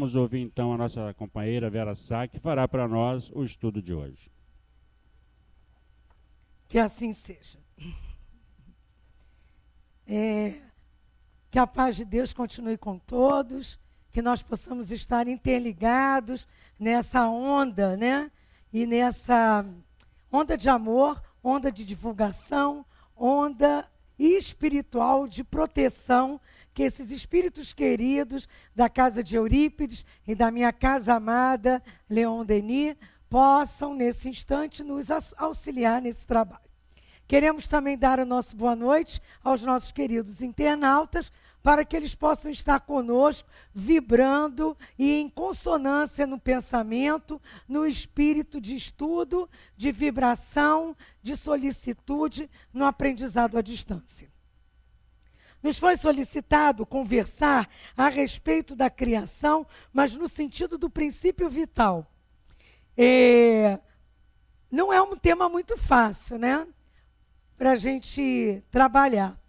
Vamos ouvir então a nossa companheira Vera Sá, que fará para nós o estudo de hoje. Que assim seja. Que a paz de Deus continue com todos, que nós possamos estar interligados nessa onda, né? E nessa onda de amor, onda de divulgação, onda espiritual de proteção, que esses espíritos queridos da casa de Eurípides e da minha casa amada, Leon Denis, possam, nesse instante, nos auxiliar nesse trabalho. Queremos também dar a nossa boa noite aos nossos queridos internautas, para que eles possam estar conosco, vibrando e em consonância no pensamento, no espírito de estudo, de vibração, de solicitude, no aprendizado à distância. Nos foi solicitado conversar a respeito da criação, mas no sentido do princípio vital. Não é um tema muito fácil, né? Para a gente trabalhar.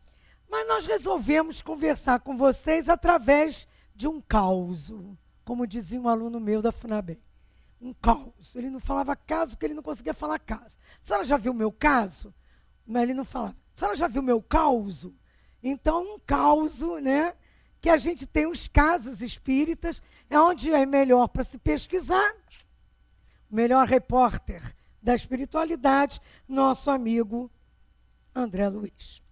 Mas nós resolvemos conversar com vocês através de um caos, como dizia um aluno meu da FUNABEM. Um caos. Ele não falava caso porque ele não conseguia falar caso. A senhora já viu o meu caso? Mas ele não falava. A senhora já viu o meu caos? Então, um caos, né? Que a gente tem os casos espíritas, é onde é melhor para se pesquisar. O melhor repórter da espiritualidade, nosso amigo André Luiz.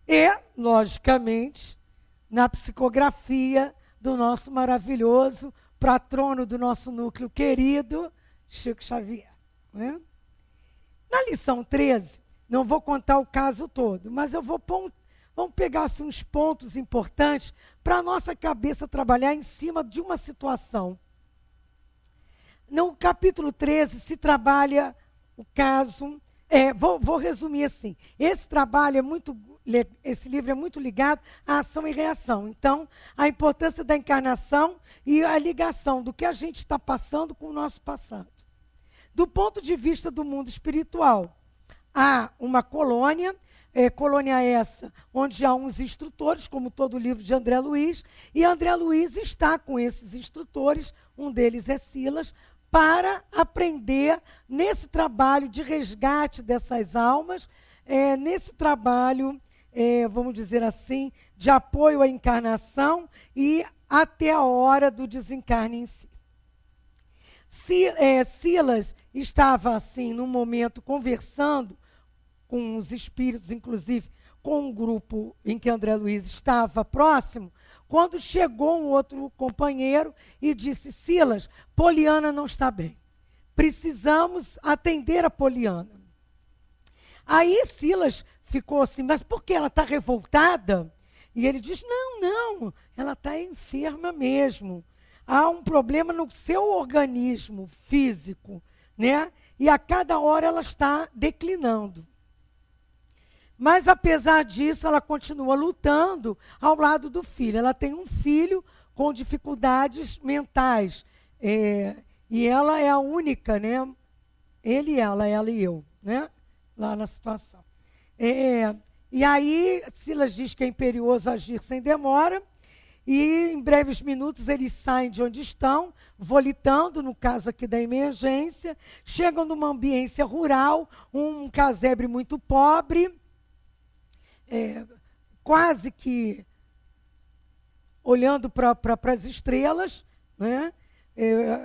E, logicamente, na psicografia do nosso maravilhoso patrono do nosso núcleo querido, Chico Xavier. Né? Na lição 13, não vou contar o caso todo, mas eu vamos pegar assim, uns pontos importantes para a nossa cabeça trabalhar em cima de uma situação. No capítulo 13 se trabalha o caso... Vou resumir assim. Esse livro é muito ligado à ação e reação. Então, a importância da encarnação e a ligação do que a gente está passando com o nosso passado. Do ponto de vista do mundo espiritual, há uma colônia, colônia essa, onde há uns instrutores, como todo o livro de André Luiz, e André Luiz está com esses instrutores, um deles é Silas, para aprender nesse trabalho de resgate dessas almas, nesse trabalho, vamos dizer assim, de apoio à encarnação e até a hora do desencarne em si. Silas estava, assim, num momento, conversando com os espíritos, inclusive com um grupo em que André Luiz estava próximo, quando chegou um outro companheiro e disse: Silas, Poliana não está bem. Precisamos atender a Poliana. Aí Silas ficou assim, mas por que ela está revoltada? E ele diz: não, ela está enferma mesmo. Há um problema no seu organismo físico, né? E a cada hora ela está declinando. Mas, apesar disso, ela continua lutando ao lado do filho. Ela tem um filho com dificuldades mentais. E ela é a única, né? Ele e ela e eu, né? Lá na situação. E aí, Silas diz que é imperioso agir sem demora. E, em breves minutos, eles saem de onde estão, volitando, no caso aqui da emergência. Chegam numa ambiência rural, um casebre muito pobre. Quase que olhando para as estrelas, né?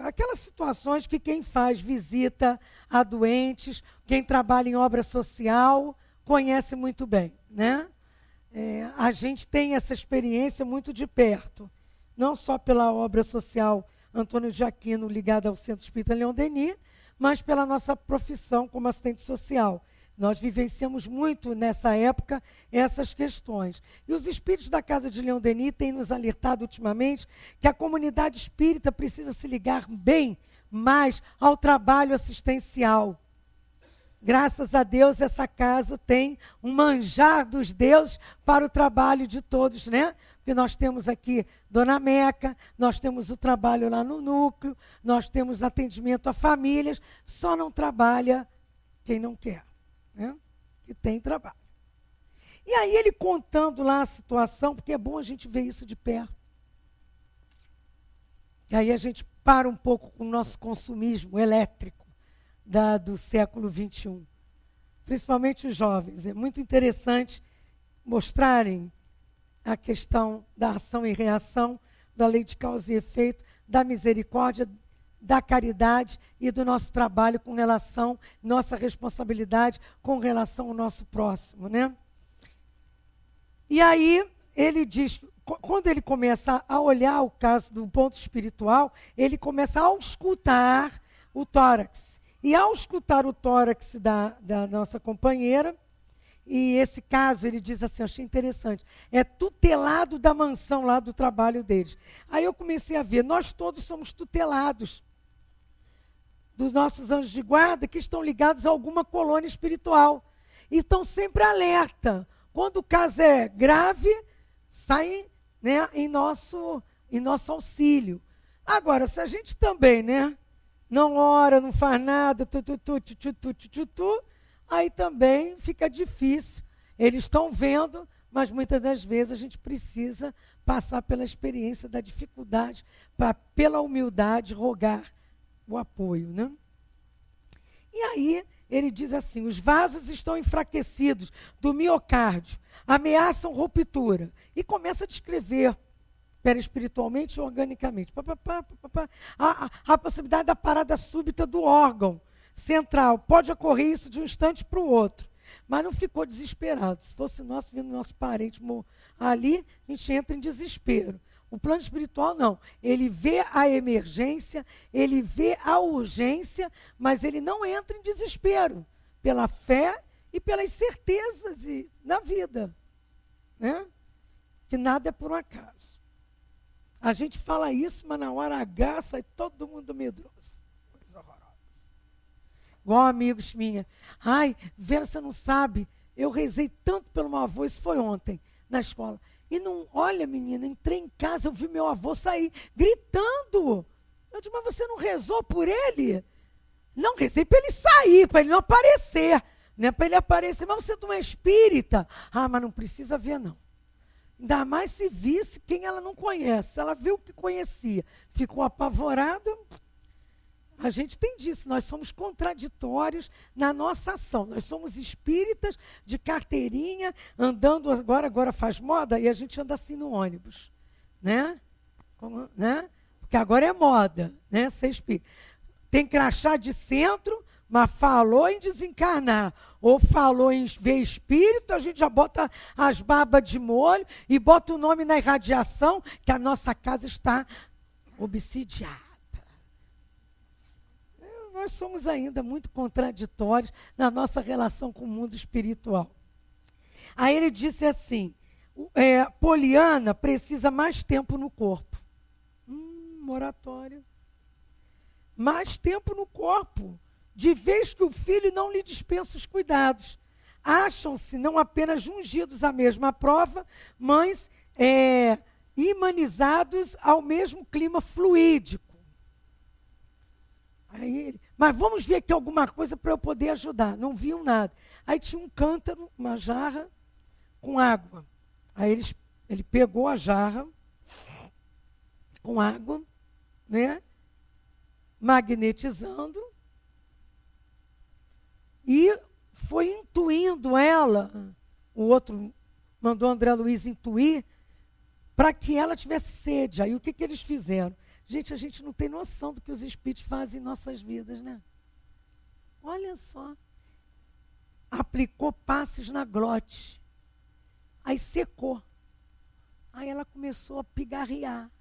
Aquelas situações que quem faz visita a doentes, quem trabalha em obra social, conhece muito bem. Né? A gente tem essa experiência muito de perto, não só pela obra social Antônio de Aquino ligada ao Centro Espírita Leon Denis, mas pela nossa profissão como assistente social. Nós vivenciamos muito, nessa época, essas questões. E os espíritos da Casa de Leon Denis têm nos alertado ultimamente que a comunidade espírita precisa se ligar bem mais ao trabalho assistencial. Graças a Deus, essa casa tem um manjar dos deuses para o trabalho de todos, né? Porque nós temos aqui Dona Meca, nós temos o trabalho lá no núcleo, nós temos atendimento a famílias, só não trabalha quem não quer. Né? Que tem trabalho. E aí ele contando lá a situação, porque é bom a gente ver isso de perto. que aí a gente para um pouco com o nosso consumismo elétrico do século XXI. Principalmente os jovens. É muito interessante mostrarem a questão da ação e reação, da lei de causa e efeito, da misericórdia, da caridade e do nosso trabalho com relação, nossa responsabilidade com relação ao nosso próximo, né? E aí ele diz, quando ele começa a olhar o caso do ponto espiritual, ele começa a auscultar o tórax. E ao escutar o tórax da nossa companheira, e esse caso, ele diz assim, eu achei interessante, é tutelado da mansão lá do trabalho deles. Aí eu comecei a ver, nós todos somos tutelados dos nossos anjos de guarda que estão ligados a alguma colônia espiritual. E estão sempre alerta. Quando o caso é grave, saem, né, em nosso auxílio. Agora, se a gente também, né, não ora, não faz nada, aí também fica difícil. Eles estão vendo, mas muitas das vezes a gente precisa passar pela experiência da dificuldade, para, pela humildade, rogar o apoio, né? E aí ele diz assim, os vasos estão enfraquecidos do miocárdio, ameaçam ruptura. E começa a descrever, perispiritualmente e organicamente, a possibilidade da parada súbita do órgão central. Pode ocorrer isso de um instante para o outro. Mas não ficou desesperado. Se fosse nós, vindo nosso parente ali, a gente entra em desespero. O plano espiritual não. Ele vê a emergência, ele vê a urgência, mas ele não entra em desespero. Pela fé e pelas certezas na vida. Né? Que nada é por um acaso. A gente fala isso, mas na hora H sai todo mundo medroso. Coisa horrorosa. Igual amigos minha. Ai, Vera, você não sabe, eu rezei tanto pelo meu avô, isso foi ontem, na escola. E não, olha, menina, entrei em casa, eu vi meu avô sair gritando. Eu disse, mas você não rezou por ele? Não, rezei para ele sair, para ele não aparecer. Não é para ele aparecer, mas você não é espírita. Ah, mas não precisa ver, não. Ainda mais se visse quem ela não conhece. Ela viu o que conhecia, ficou apavorada. A gente tem disso, nós somos contraditórios na nossa ação. Nós somos espíritas de carteirinha, andando agora faz moda, e a gente anda assim no ônibus. Né? Né? Porque agora é moda, né? Ser espírita. Tem crachá de centro, mas falou em desencarnar. Ou falou em ver espírito, a gente já bota as barbas de molho e bota o nome na irradiação, que a nossa casa está obsidiada. Nós somos ainda muito contraditórios na nossa relação com o mundo espiritual. Aí ele disse assim, Poliana precisa mais tempo no corpo. Moratório. Mais tempo no corpo, de vez que o filho não lhe dispensa os cuidados. Acham-se não apenas ungidos à mesma prova, mas imanizados ao mesmo clima fluídico. Aí, mas vamos ver aqui alguma coisa para eu poder ajudar. Não viam nada. Aí tinha um cântaro, uma jarra com água. Aí ele pegou a jarra com água, né, magnetizando, e foi intuindo ela, o outro mandou André Luiz intuir, para que ela tivesse sede. Aí o que eles fizeram? Gente, a gente não tem noção do que os espíritos fazem em nossas vidas, né? Olha só. Aplicou passes na glote. Aí secou. Aí ela começou a pigarrear.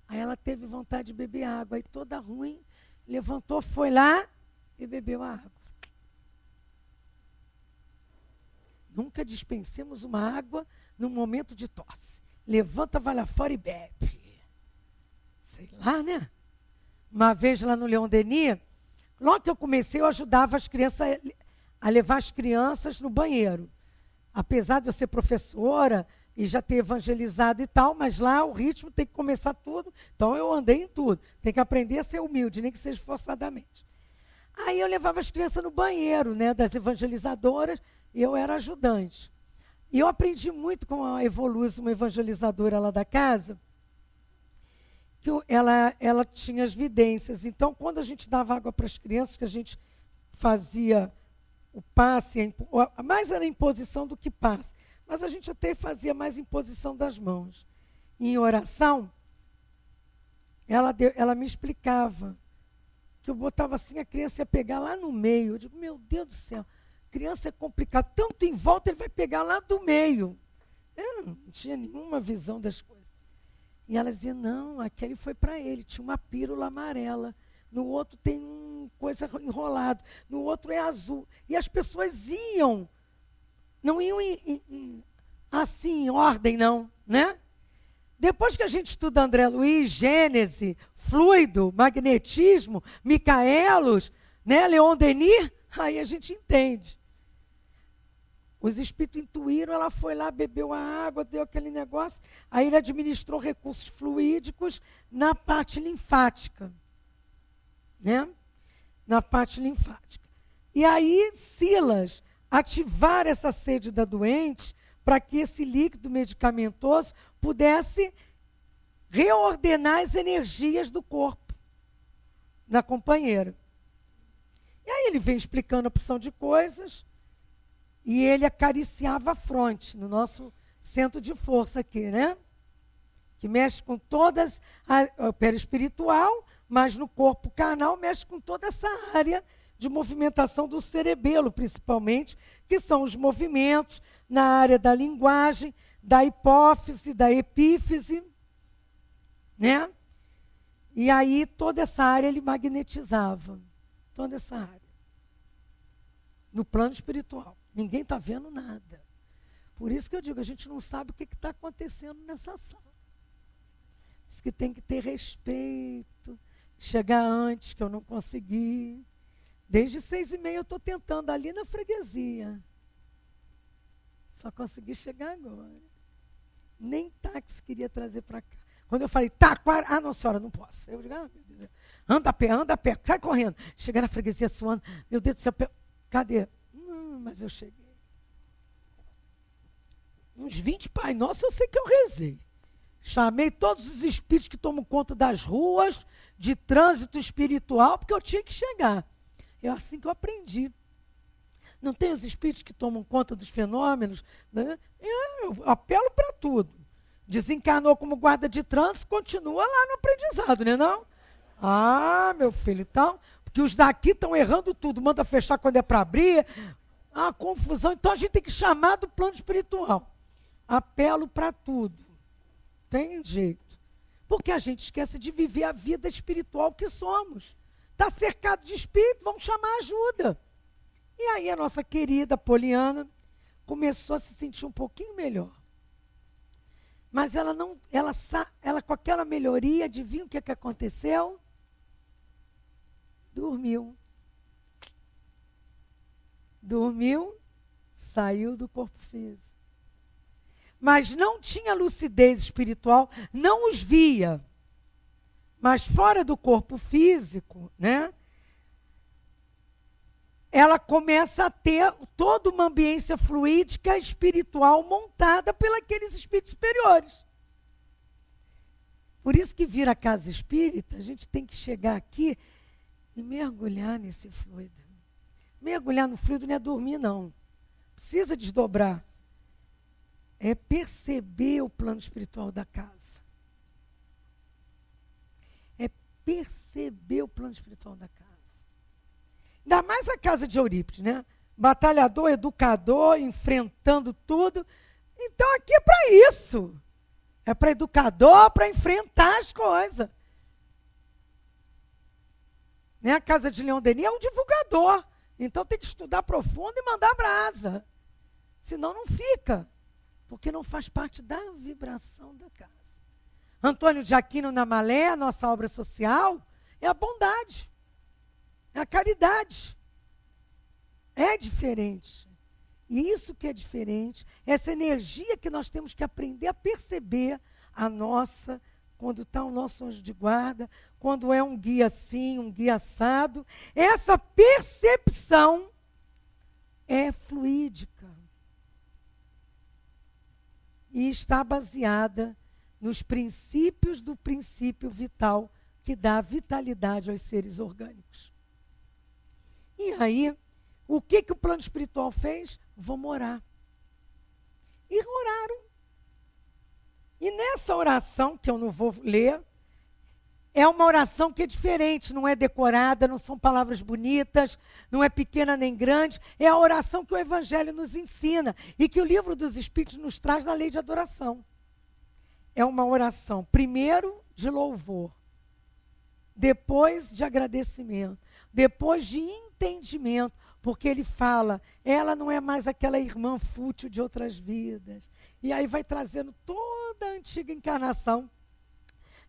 Aí ela teve vontade de beber água. Aí toda ruim, levantou, foi lá e bebeu a água. Nunca dispensemos uma água num momento de tosse. Levanta, vai lá fora e bebe. Sei lá, né? Uma vez lá no Leon Denis, logo que eu comecei, eu ajudava as crianças a levar as crianças no banheiro. Apesar de eu ser professora e já ter evangelizado e tal, mas lá o ritmo tem que começar tudo. Então eu andei em tudo. Tem que aprender a ser humilde, nem que seja forçadamente. Aí eu levava as crianças no banheiro, né, das evangelizadoras, e eu era ajudante. E eu aprendi muito com a Evoluz, uma evangelizadora lá da casa, que ela tinha as vidências. Então, quando a gente dava água para as crianças, que a gente fazia o passe, mais era imposição do que passe, mas a gente até fazia mais imposição das mãos. E em oração, ela me explicava que eu botava assim, a criança ia pegar lá no meio. Eu digo, meu Deus do céu, criança é complicado, tanto em volta ele vai pegar lá do meio. Eu não tinha nenhuma visão das coisas. E ela dizia, não, aquele foi para ele, tinha uma pílula amarela, no outro tem coisa enrolado, no outro é azul. E as pessoas iam, não iam assim, em ordem não, né? Depois que a gente estuda André Luiz, Gênese, fluido, magnetismo, Micaelos, né, Leon Denis, aí a gente entende. Os espíritos intuíram, ela foi lá, bebeu a água, deu aquele negócio, aí ele administrou recursos fluídicos na parte linfática, né? Na parte linfática. E aí, Silas ativar essa sede da doente para que esse líquido medicamentoso pudesse reordenar as energias do corpo da companheira. E aí ele vem explicando a porção de coisas e ele acariciava a fronte, no nosso centro de força aqui, né? Que mexe com todas, o perispiritual, mas no corpo carnal mexe com toda essa área de movimentação do cerebelo, principalmente, que são os movimentos na área da linguagem, da hipófise, da epífise, né? E aí toda essa área ele magnetizava, toda essa área, no plano espiritual. Ninguém está vendo nada. Por isso que eu digo, a gente não sabe o que está acontecendo nessa sala. Diz que tem que ter respeito, chegar antes, que eu não consegui. Desde 6h30 eu estou tentando ali na freguesia. Só consegui chegar agora. Nem táxi queria trazer para cá. Quando eu falei, não senhora, não posso. Eu digo, meu Deus, anda a pé, sai correndo. Chegar na freguesia suando, meu Deus do céu, cadê? Mas eu cheguei. Uns 20 Pai Nosso eu sei que eu rezei. Chamei todos os espíritos que tomam conta das ruas, de trânsito espiritual, porque eu tinha que chegar. É assim que eu aprendi. Não tem os espíritos que tomam conta dos fenômenos, né? Eu apelo para tudo. Desencarnou como guarda de trânsito, continua lá no aprendizado, né não? Ah, meu filho, então, porque os daqui estão errando tudo, manda fechar quando é para abrir, confusão. Então a gente tem que chamar do plano espiritual. Apelo para tudo. Tem jeito. Porque a gente esquece de viver a vida espiritual que somos. Está cercado de espírito, vamos chamar ajuda. E aí a nossa querida Poliana começou a se sentir um pouquinho melhor. Mas ela com aquela melhoria, adivinha o que aconteceu? Dormiu. Dormiu, saiu do corpo físico. Mas não tinha lucidez espiritual, não os via. Mas fora do corpo físico, né? Ela começa a ter toda uma ambiência fluídica espiritual montada pelos espíritos superiores. Por isso que vir a casa espírita, a gente tem que chegar aqui e mergulhar nesse fluido. Mergulhar no fluido não é dormir, não. Precisa desdobrar. É perceber o plano espiritual da casa. É perceber o plano espiritual da casa. Ainda mais a casa de Eurípides, né? Batalhador, educador, enfrentando tudo. Então aqui é para isso. É para educador, para enfrentar as coisas. Né? A casa de Leon Denis é um divulgador. Então tem que estudar profundo e mandar brasa. Senão não fica. Porque não faz parte da vibração da casa. Antônio de Aquino na Malé, a nossa obra social, é a bondade. É a caridade. É diferente. E isso que é diferente, essa energia que nós temos que aprender a perceber a nossa, quando está o nosso anjo de guarda, quando é um guia assim, um guia assado. Essa percepção é fluídica. E está baseada nos princípios do princípio vital que dá vitalidade aos seres orgânicos. E aí, o que o plano espiritual fez? Vamos orar. E oraram. E nessa oração, que eu não vou ler, é uma oração que é diferente, não é decorada, não são palavras bonitas, não é pequena nem grande, é a oração que o Evangelho nos ensina e que o Livro dos Espíritos nos traz na lei de adoração. É uma oração, primeiro de louvor, depois de agradecimento, depois de entendimento, porque ele fala, ela não é mais aquela irmã fútil de outras vidas. E aí vai trazendo toda a antiga encarnação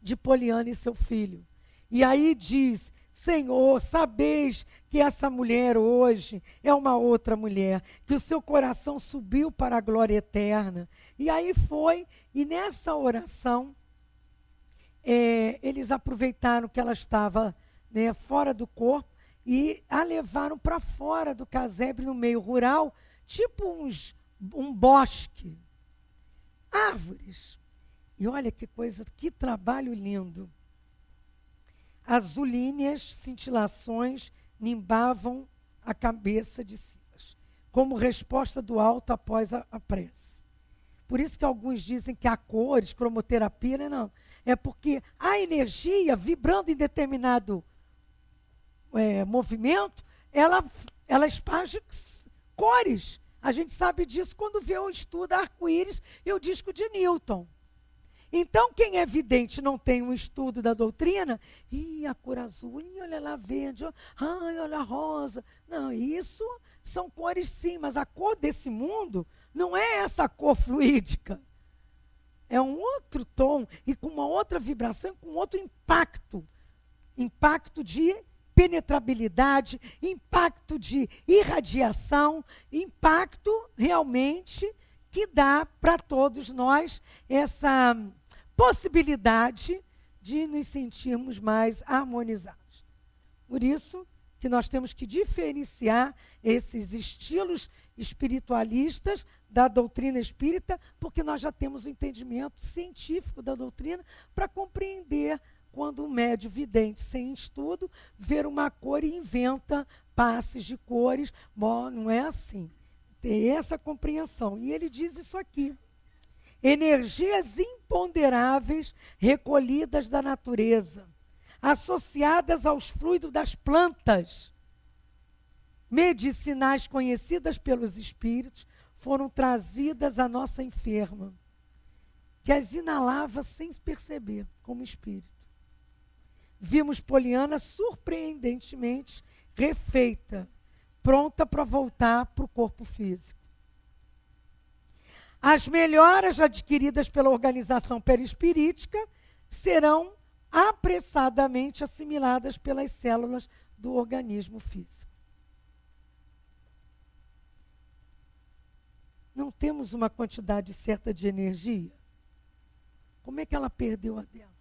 de Poliana e seu filho. E aí diz, Senhor, sabeis que essa mulher hoje é uma outra mulher, que o seu coração subiu para a glória eterna. E aí foi, e nessa oração, eles aproveitaram que ela estava, né, fora do corpo e a levaram para fora do casebre, no meio rural, tipo um bosque, árvores. E olha que coisa, que trabalho lindo. Azulíneas cintilações nimbavam a cabeça de Silas, como resposta do alto após a prece. Por isso que alguns dizem que há cores, cromoterapia, né? Não. É porque a energia, vibrando em determinado movimento, ela esparge cores. A gente sabe disso quando vê ou estuda arco-íris e o disco de Newton. Então, quem é vidente não tem um estudo da doutrina, a cor azul, olha lá verde, olha a rosa. Não, isso são cores sim, mas a cor desse mundo não é essa cor fluídica. É um outro tom e com uma outra vibração, com outro impacto. Impacto de penetrabilidade, impacto de irradiação, impacto realmente que dá para todos nós essa possibilidade de nos sentirmos mais harmonizados. Por isso que nós temos que diferenciar esses estilos espiritualistas da doutrina espírita, porque nós já temos o entendimento científico da doutrina para compreender quando um médium vidente sem estudo vê uma cor e inventa passes de cores. Bom, não é assim. Tem essa compreensão. E ele diz isso aqui. Energias imponderáveis recolhidas da natureza, associadas aos fluidos das plantas, medicinais conhecidas pelos espíritos, foram trazidas à nossa enferma, que as inalava sem perceber, como espírito. Vimos Poliana surpreendentemente refeita, pronta para voltar para o corpo físico. As melhoras adquiridas pela organização perispirítica serão apressadamente assimiladas pelas células do organismo físico. Não temos uma quantidade certa de energia? Como é que ela perdeu a dela?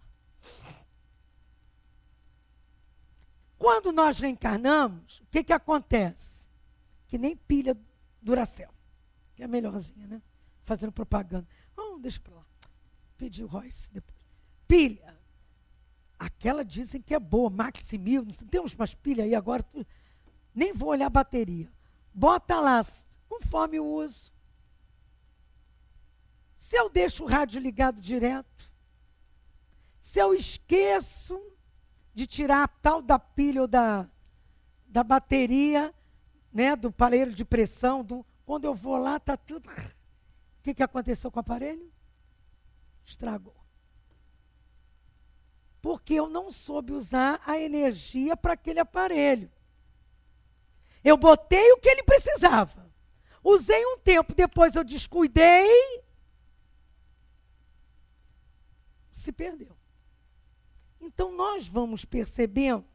Quando nós reencarnamos, o que acontece? Que nem pilha Duracell, que é a melhorzinha, né? Fazendo propaganda. Deixa para lá. Pedi o Royce depois. Pilha. Aquela dizem que é boa, Maximil. Não temos mais pilha aí agora. Nem vou olhar a bateria. Bota lá, conforme o uso. Se eu deixo o rádio ligado direto, se eu esqueço de tirar a tal da pilha ou da da bateria, né, do aparelho de pressão, quando eu vou lá, está tudo... O que aconteceu com o aparelho? Estragou. Porque eu não soube usar a energia para aquele aparelho. Eu botei o que ele precisava. Usei um tempo, depois eu descuidei. Se perdeu. Então nós vamos percebendo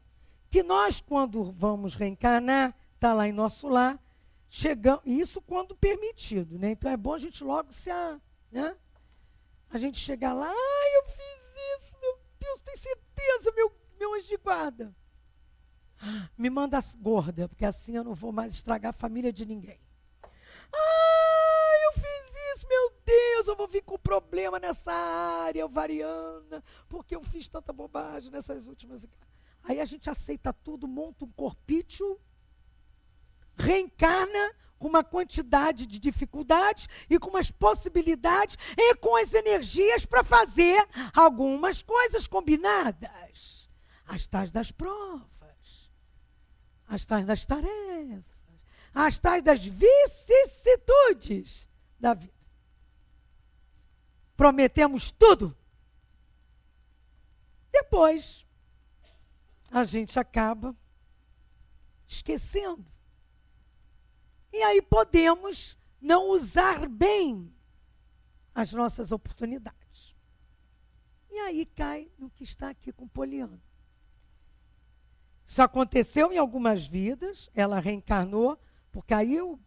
que nós, quando vamos reencarnar, está lá em nosso lar, chegamos, isso quando permitido, né? Então é bom a gente logo né? A gente chegar lá, eu fiz isso, meu Deus, tem certeza, meu anjo de guarda. Me manda gorda, porque assim eu não vou mais estragar a família de ninguém. Eu fiz isso, meu Deus, Deus, eu vou vir com problema nessa área ovariana, porque eu fiz tanta bobagem nessas últimas. Aí a gente aceita tudo, monta um corpício, reencarna com uma quantidade de dificuldades e com umas possibilidades e com as energias para fazer algumas coisas combinadas. As tais das provas, as tais das tarefas, as tais das vicissitudes da vida. Prometemos tudo. Depois, a gente acaba esquecendo. E aí podemos não usar bem as nossas oportunidades. E aí cai no que está aqui com Poliana. Isso aconteceu em algumas vidas, ela reencarnou, porque aí o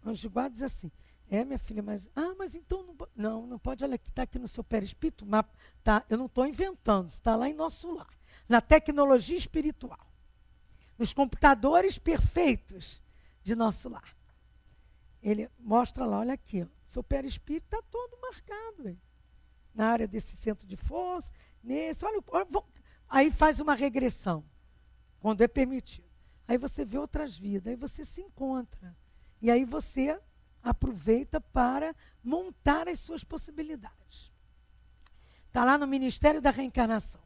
anjo de guarda diz assim, minha filha, mas então não pode, olha que está aqui no seu perispírito, tá, eu não estou inventando, está lá em nosso lar, na tecnologia espiritual, nos computadores perfeitos de nosso lar. Ele mostra lá, olha aqui, ó, seu perispírito está todo marcado, hein, na área desse centro de força, nesse, olha, aí faz uma regressão, quando é permitido. Aí você vê outras vidas, aí você se encontra. E aí você aproveita para montar as suas possibilidades. Está lá no Ministério da Reencarnação.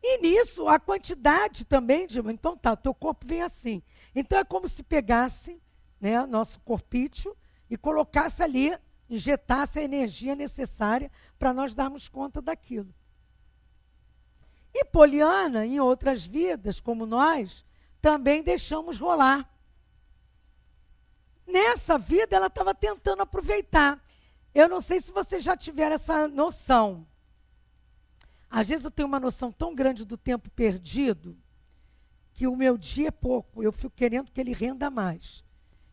E nisso, a quantidade também de... Então tá, o teu corpo vem assim. Então é como se pegasse, né, nosso corpício e colocasse ali, injetasse a energia necessária para nós darmos conta daquilo. E Poliana, em outras vidas, como nós, também deixamos rolar. Nessa vida, ela estava tentando aproveitar. Eu não sei se vocês já tiveram essa noção. Às vezes eu tenho uma noção tão grande do tempo perdido, que o meu dia é pouco, eu fico querendo que ele renda mais.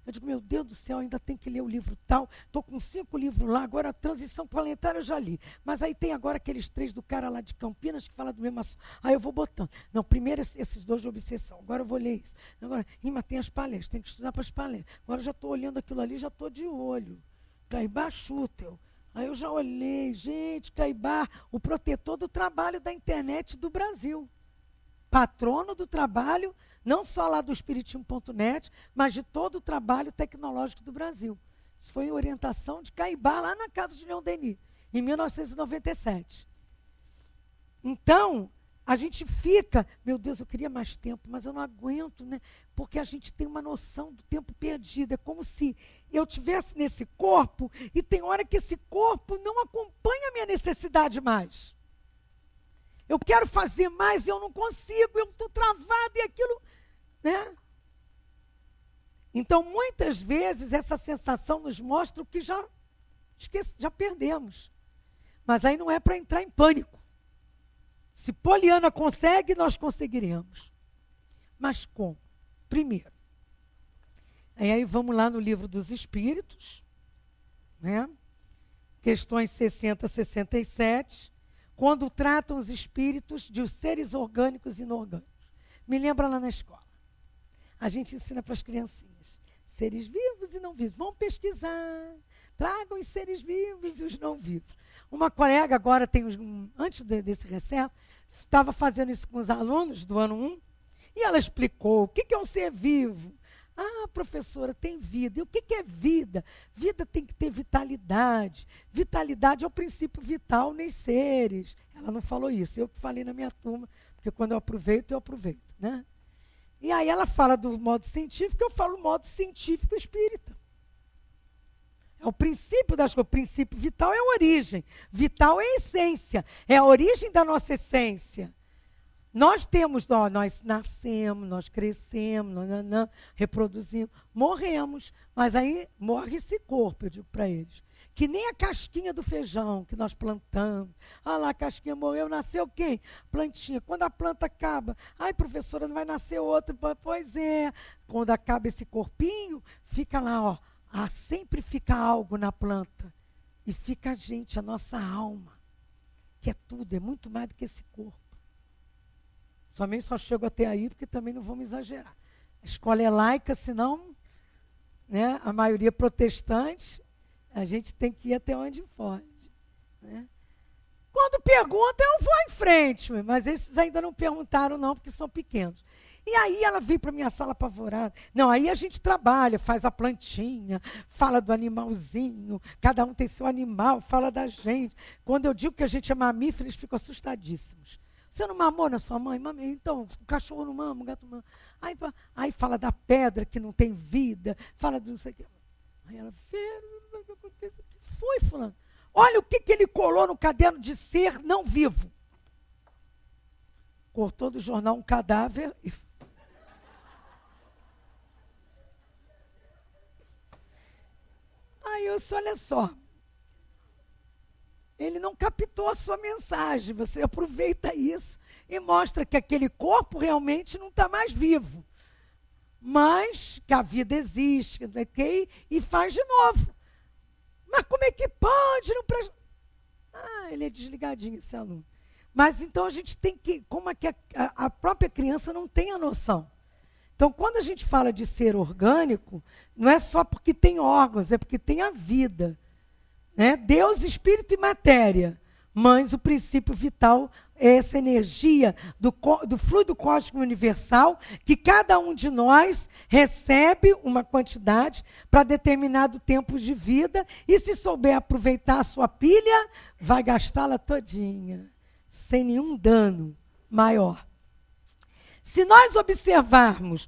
Eu digo, meu Deus do céu, ainda tem que ler o livro tal, estou com 5 livros lá, agora a transição planetária eu já li. Mas aí tem agora aqueles 3 do cara lá de Campinas que fala do mesmo assunto. Aí eu vou botando. Não, primeiro esses 2 de obsessão, agora eu vou ler isso. Agora, mas tem as palestras, tem que estudar para as palestras. Agora eu já estou olhando aquilo ali, já estou de olho. Caibá Schutel. Aí eu já olhei, gente, Caibá, o protetor do trabalho da internet do Brasil. Patrono do trabalho, não só lá do Espiritismo.net, mas de todo o trabalho tecnológico do Brasil. Isso foi orientação de Caibá, lá na casa de Leon Denis, em 1997. Então, a gente fica, meu Deus, eu queria mais tempo, mas eu não aguento, né? Porque a gente tem uma noção do tempo perdido. É como se eu estivesse nesse corpo e tem hora que esse corpo não acompanha a minha necessidade mais. Eu quero fazer mais e eu não consigo, eu estou travado e aquilo, né? Então, muitas vezes, essa sensação nos mostra o que já perdemos. Mas aí não é para entrar em pânico. Se Poliana consegue, nós conseguiremos. Mas como? Primeiro, aí vamos lá no Livro dos Espíritos, né? Questões 60 a 67, quando tratam os espíritos de os seres orgânicos e inorgânicos. Me lembra lá na escola. A gente ensina para as criancinhas. Seres vivos e não vivos. Vão pesquisar. Tragam os seres vivos e os não vivos. Uma colega agora, antes desse recesso, estava fazendo isso com os alunos do ano 1, e ela explicou o que é um ser vivo. Ah, professora, tem vida. E o que é vida? Vida tem que ter vitalidade. Vitalidade é o princípio vital nos seres. Ela não falou isso, eu que falei na minha turma, porque quando eu aproveito, né? E aí ela fala do modo científico, eu falo do modo científico espírita. É o princípio das coisas. O princípio vital é a origem. Vital é a essência. É a origem da nossa essência. Nós temos, nós nascemos, nós crescemos, reproduzimos, morremos, mas aí morre esse corpo, eu digo para eles. Que nem a casquinha do feijão que nós plantamos. Ah lá, a casquinha morreu, nasceu quem? Plantinha. Quando a planta acaba, ai professora, não vai nascer outra. Pois é, quando acaba esse corpinho, fica lá, ó. Sempre fica algo na planta. E fica a gente, a nossa alma, que é tudo, é muito mais do que esse corpo. Somente só chego até aí, porque também não vamos exagerar. A escola é laica, senão, né, a maioria é protestante, A gente tem que ir até onde pode, né? Quando pergunta, eu vou em frente, mas esses ainda não perguntaram não, porque são pequenos. E aí ela veio para minha sala apavorada. Não, aí a gente trabalha, faz a plantinha, fala do animalzinho, cada um tem seu animal, fala da gente. Quando eu digo que a gente é mamífero, eles ficam assustadíssimos. Você não mamou na sua mãe? Mamei. Então, o cachorro não mama, o gato não mama. Aí fala da pedra que não tem vida, fala do não sei o quê. Aí ela, o que aconteceu? O que foi, fulano? Olha o que ele colou no caderno de ser não vivo. Cortou do jornal um cadáver e... Aí eu disse, olha só, ele não captou a sua mensagem, você aproveita isso e mostra que aquele corpo realmente não está mais vivo, mas que a vida existe, okay? E faz de novo. Mas como é que pode? Não presta... ele é desligadinho, esse aluno. Mas então a gente tem que, como é que a própria criança não tem a noção. Então, quando a gente fala de ser orgânico, não é só porque tem órgãos, é porque tem a vida. Né? Deus, espírito e matéria. Mas o princípio vital é essa energia do fluido cósmico universal, que cada um de nós recebe uma quantidade para determinado tempo de vida, e se souber aproveitar a sua pilha, vai gastá-la todinha, sem nenhum dano maior. Se nós observarmos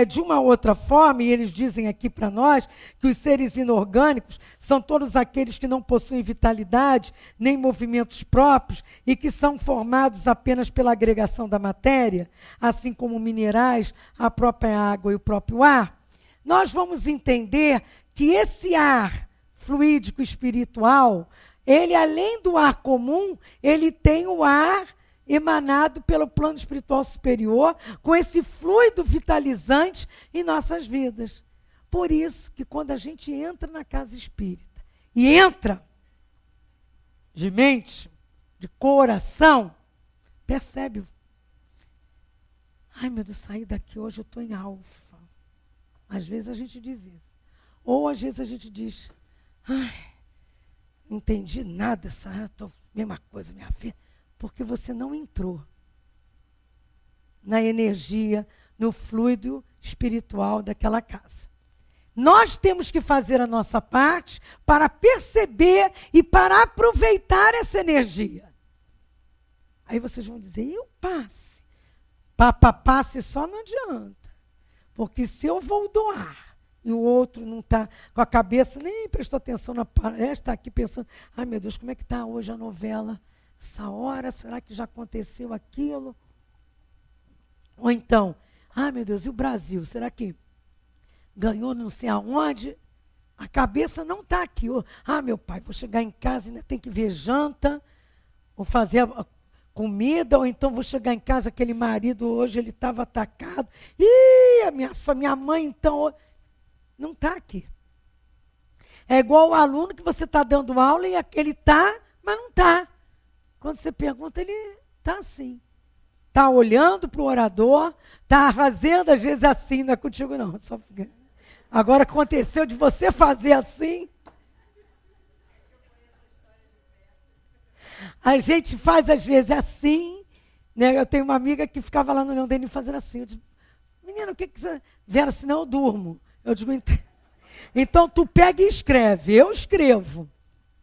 de uma outra forma, e eles dizem aqui para nós que os seres inorgânicos são todos aqueles que não possuem vitalidade, nem movimentos próprios, e que são formados apenas pela agregação da matéria, assim como minerais, a própria água e o próprio ar, nós vamos entender que esse ar fluídico espiritual, ele, além do ar comum, ele tem o ar emanado pelo plano espiritual superior, com esse fluido vitalizante em nossas vidas. Por isso que quando a gente entra na casa espírita, e entra de mente, de coração, percebe, ai meu Deus, saí daqui hoje, eu estou em alfa. Às vezes a gente diz isso. Ou às vezes a gente diz, ai, não entendi nada, mesma coisa, minha filha. Porque você não entrou na energia, no fluido espiritual daquela casa. Nós temos que fazer a nossa parte para perceber e para aproveitar essa energia. Aí vocês vão dizer, e o passe? Passe só não adianta. Porque se eu vou doar e o outro não está com a cabeça, nem prestou atenção na palestra, está aqui pensando, ai meu Deus, como é que está hoje a novela? Essa hora, será que já aconteceu aquilo? Ou então, ai meu Deus, e o Brasil? Será que ganhou não sei aonde? A cabeça não está aqui. Meu pai, vou chegar em casa e ainda tem que ver janta, ou fazer a comida, ou então vou chegar em casa, aquele marido hoje, ele estava atacado. Ih, minha mãe então... Não está aqui. É igual o aluno que você está dando aula e ele está, mas não está. Quando você pergunta, ele está assim. Está olhando para o orador, está fazendo às vezes assim, não é contigo não. Só porque... Agora aconteceu de você fazer assim. A gente faz às vezes assim, né? Eu tenho uma amiga que ficava lá no Leão Denis fazendo assim. Eu disse, menina, o que você... Vera, senão eu durmo. Eu digo, então tu pega e escreve. Eu escrevo.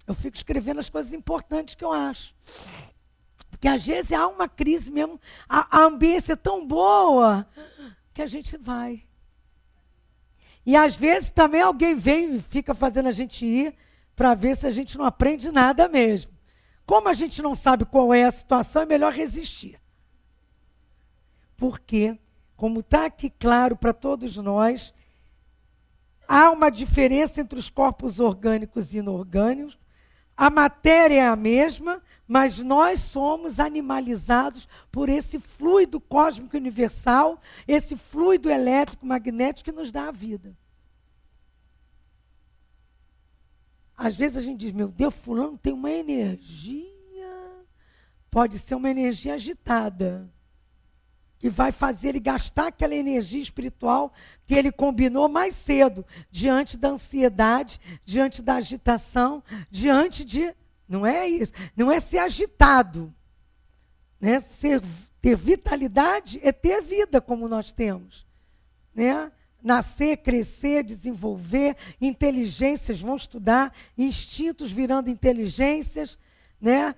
Eu fico escrevendo as coisas importantes que eu acho. Porque às vezes há uma crise mesmo, a ambiência é tão boa que a gente vai. E às vezes também alguém vem e fica fazendo a gente ir para ver se a gente não aprende nada mesmo. Como a gente não sabe qual é a situação, é melhor resistir. Porque, como está aqui claro para todos nós, há uma diferença entre os corpos orgânicos e inorgânicos. A matéria é a mesma, mas nós somos animalizados por esse fluido cósmico universal, esse fluido elétrico magnético que nos dá a vida. Às vezes a gente diz, meu Deus, fulano tem uma energia, pode ser uma energia agitada. que vai fazer ele gastar aquela energia espiritual que ele combinou mais cedo, diante da ansiedade, diante da agitação, diante de... Não é isso, não é ser agitado, né? Ter vitalidade é ter vida como nós temos, né? Nascer, crescer, desenvolver, inteligências, vão estudar, instintos virando inteligências, né?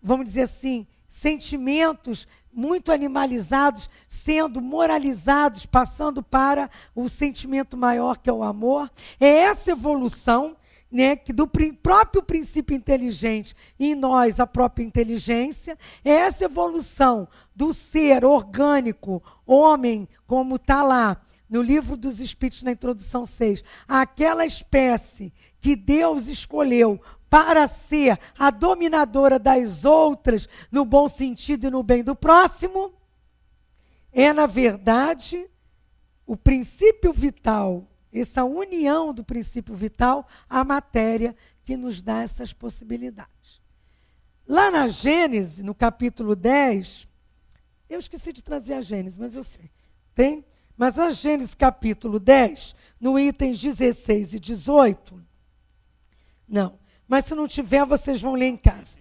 Vamos dizer assim, sentimentos muito animalizados, sendo moralizados, passando para o sentimento maior que é o amor. É essa evolução, né, que do próprio princípio inteligente em nós, a própria inteligência, é essa evolução do ser orgânico, homem, como está lá no Livro dos Espíritos, na introdução 6, aquela espécie que Deus escolheu para ser a dominadora das outras, no bom sentido e no bem do próximo, é, na verdade, o princípio vital, essa união do princípio vital à matéria que nos dá essas possibilidades. Lá na Gênesis, no capítulo 10, eu esqueci de trazer a Gênesis, mas eu sei, tem? Mas a Gênesis capítulo 10, no itens 16 e 18, não. Mas se não tiver, vocês vão ler em casa.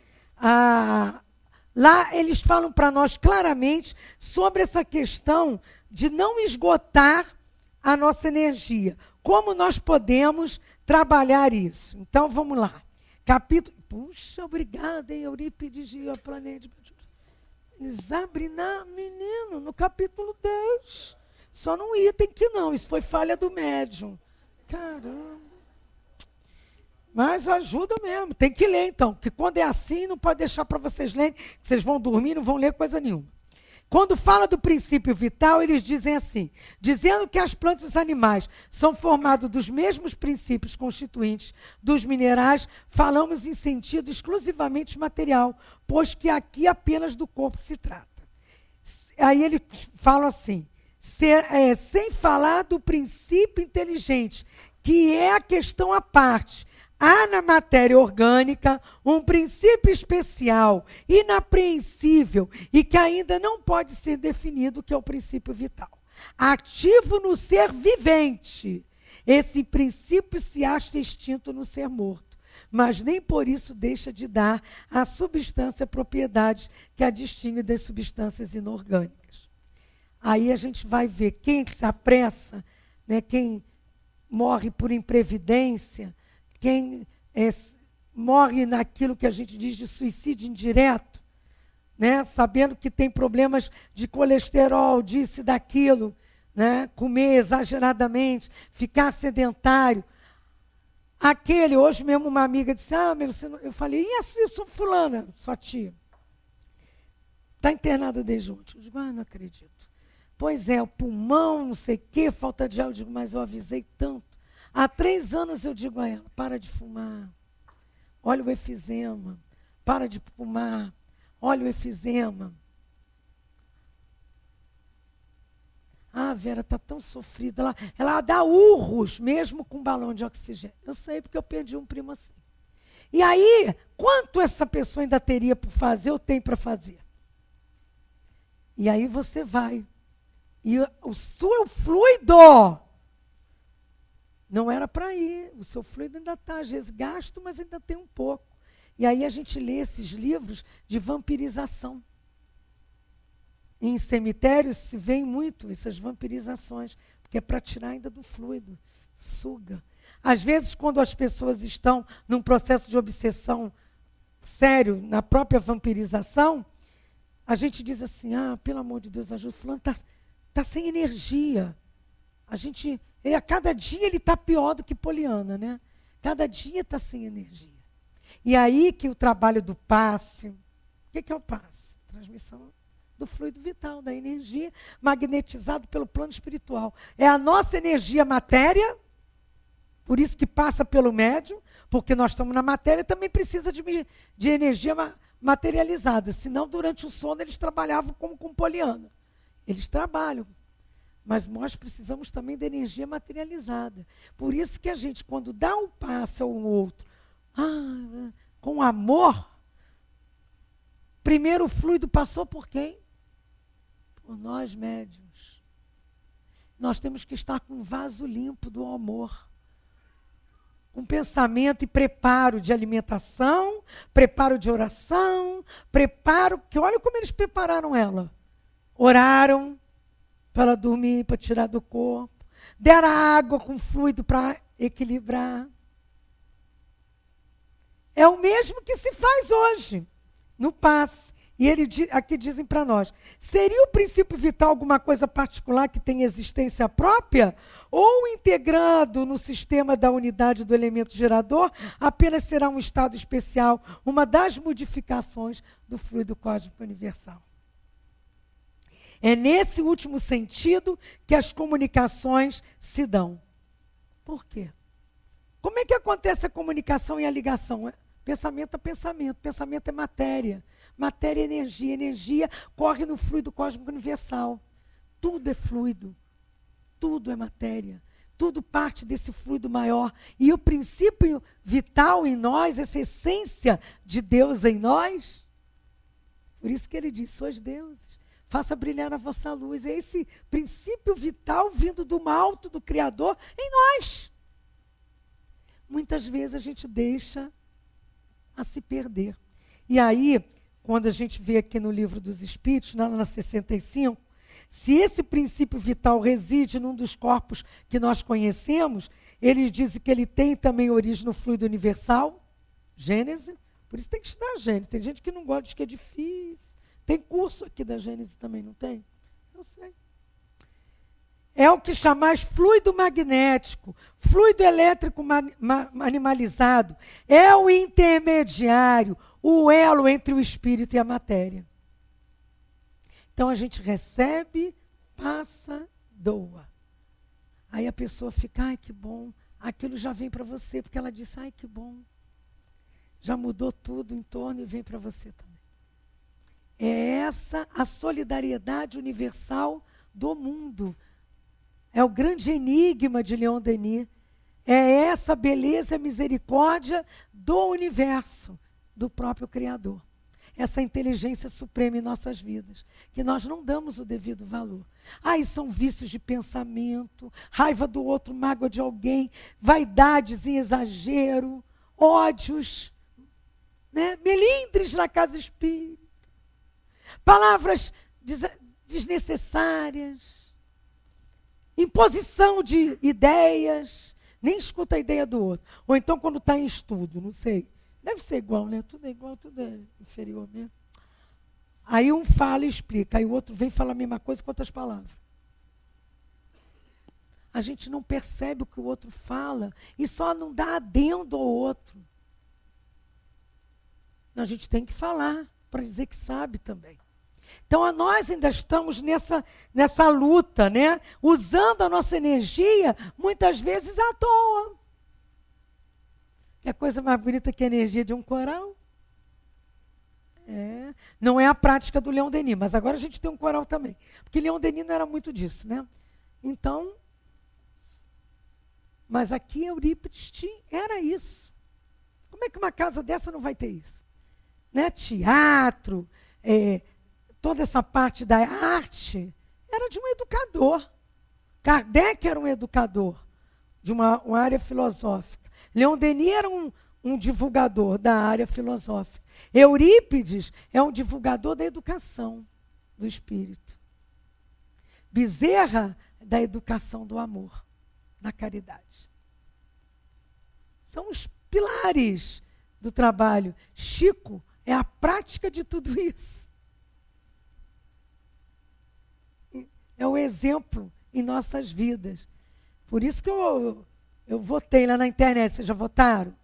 Lá eles falam para nós claramente sobre essa questão de não esgotar a nossa energia. Como nós podemos trabalhar isso? Então, vamos lá. Puxa, obrigada, hein, Eurípides de Planeta. Eles abrem menino, no capítulo 10. Só num item que não, isso foi falha do médium. Caramba. Mas ajuda mesmo, tem que ler então, porque quando é assim, não pode deixar para vocês lerem, vocês vão dormir, não vão ler coisa nenhuma. Quando fala do princípio vital, eles dizem assim, dizendo que as plantas e os animais são formados dos mesmos princípios constituintes dos minerais, falamos em sentido exclusivamente material, pois que aqui apenas do corpo se trata. Aí eles falam assim, sem falar do princípio inteligente, que é a questão à parte. Há na matéria orgânica um princípio especial, inapreensível e que ainda não pode ser definido, que é o princípio vital. Ativo no ser vivente, esse princípio se acha extinto no ser morto, mas nem por isso deixa de dar à substância propriedades que a distingue das substâncias inorgânicas. Aí a gente vai ver quem se apressa, né, quem morre por imprevidência, quem morre naquilo que a gente diz de suicídio indireto, né? Sabendo que tem problemas de colesterol, disso e daquilo, né? Comer exageradamente, ficar sedentário. Aquele, hoje mesmo uma amiga disse, eu falei, e a sua fulana, sua tia? Está internada desde ontem. Eu digo, não acredito. Pois é, o pulmão, não sei o quê, falta de ar. Eu digo, mas eu avisei tanto. Há 3 anos eu digo a ela, para de fumar, olha o efizema, para de fumar, olha o efizema. Vera está tão sofrida, ela dá urros mesmo com balão de oxigênio. Eu sei porque eu perdi um primo assim. E aí, quanto essa pessoa ainda teria por fazer ou tem para fazer? E aí você vai, e o seu fluido... Não era para ir, o seu fluido ainda está, às vezes gasto, mas ainda tem um pouco. E aí a gente lê esses livros de vampirização. E em cemitérios se vê muito essas vampirizações, porque é para tirar ainda do fluido, suga. Às vezes, quando as pessoas estão num processo de obsessão sério, na própria vampirização, a gente diz assim, pelo amor de Deus, ajuda, fulano está sem energia. A cada dia ele está pior do que Poliana, né? Cada dia está sem energia. E aí que o trabalho do passe, o que é o passe? Transmissão do fluido vital, da energia magnetizado pelo plano espiritual. É a nossa energia matéria, por isso que passa pelo médium, porque nós estamos na matéria, também precisa de energia materializada. Senão, durante o sono, eles trabalhavam como com Poliana. Eles trabalham. Mas nós precisamos também da energia materializada. Por isso que a gente, quando dá um passe ao outro, com amor, primeiro o fluido passou por quem? Por nós médiuns. Nós temos que estar com um vaso limpo do amor. Com pensamento e preparo de alimentação, preparo de oração, preparo, que olha como eles prepararam ela. Oraram para ela dormir, para tirar do corpo. Deram água com fluido para equilibrar. É o mesmo que se faz hoje, no passe. E aqui dizem para nós, seria o princípio vital alguma coisa particular que tem existência própria? Ou integrado no sistema da unidade do elemento gerador, apenas será um estado especial, uma das modificações do fluido cósmico universal? É nesse último sentido que as comunicações se dão. Por quê? Como é que acontece a comunicação e a ligação? Pensamento a pensamento. Pensamento é matéria. Matéria é energia. Energia corre no fluido cósmico universal. Tudo é fluido. Tudo é matéria. Tudo parte desse fluido maior. E o princípio vital em nós, essa essência de Deus em nós, por isso que ele diz, sois deuses. Faça brilhar a vossa luz. É esse princípio vital vindo do alto do Criador em nós. Muitas vezes a gente deixa a se perder. E aí, quando a gente vê aqui no Livro dos Espíritos, na 65, se esse princípio vital reside num dos corpos que nós conhecemos, eles dizem que ele tem também origem no fluido universal, Gênese. Por isso tem que estudar a Gênese. Tem gente que não gosta, diz que é difícil. Tem curso aqui da Gênese também, não tem? Eu sei. É o que chamais fluido magnético, fluido elétrico animalizado. É o intermediário, o elo entre o espírito e a matéria. Então a gente recebe, passa, doa. Aí a pessoa fica, ai que bom, aquilo já vem para você, porque ela disse, ai que bom. Já mudou tudo em torno e vem para você também. É essa a solidariedade universal do mundo. É o grande enigma de Leon Denis. É essa beleza e misericórdia do universo, do próprio Criador. Essa inteligência suprema em nossas vidas, que nós não damos o devido valor. Aí são vícios de pensamento, raiva do outro, mágoa de alguém, vaidades em exagero, ódios, né? Melindres na casa espírita, palavras desnecessárias, imposição de ideias, nem escuta a ideia do outro. Ou então quando está em estudo, não sei, deve ser igual, né? Tudo é igual, tudo é inferior mesmo. Aí um fala e explica, aí o outro vem falar a mesma coisa com outras palavras. A gente não percebe o que o outro fala e só não dá adendo ao outro. A gente tem que falar para dizer que sabe também. Então, nós ainda estamos nessa luta, né? Usando a nossa energia, muitas vezes à toa. Que coisa mais bonita que a energia de um coral? Não é a prática do Leon Denis, mas agora a gente tem um coral também. Porque Leon Denis não era muito disso, né? Então, mas aqui Eurípides era isso. Como é que uma casa dessa não vai ter isso? Né? Teatro, toda essa parte da arte, era de um educador. Kardec era um educador de uma área filosófica. Leon Denis era um divulgador da área filosófica. Eurípides é um divulgador da educação do espírito. Bezerra, da educação do amor, da caridade. São os pilares do trabalho. Chico é a prática de tudo isso. É o exemplo em nossas vidas. Por isso que eu votei lá na internet. Vocês já votaram?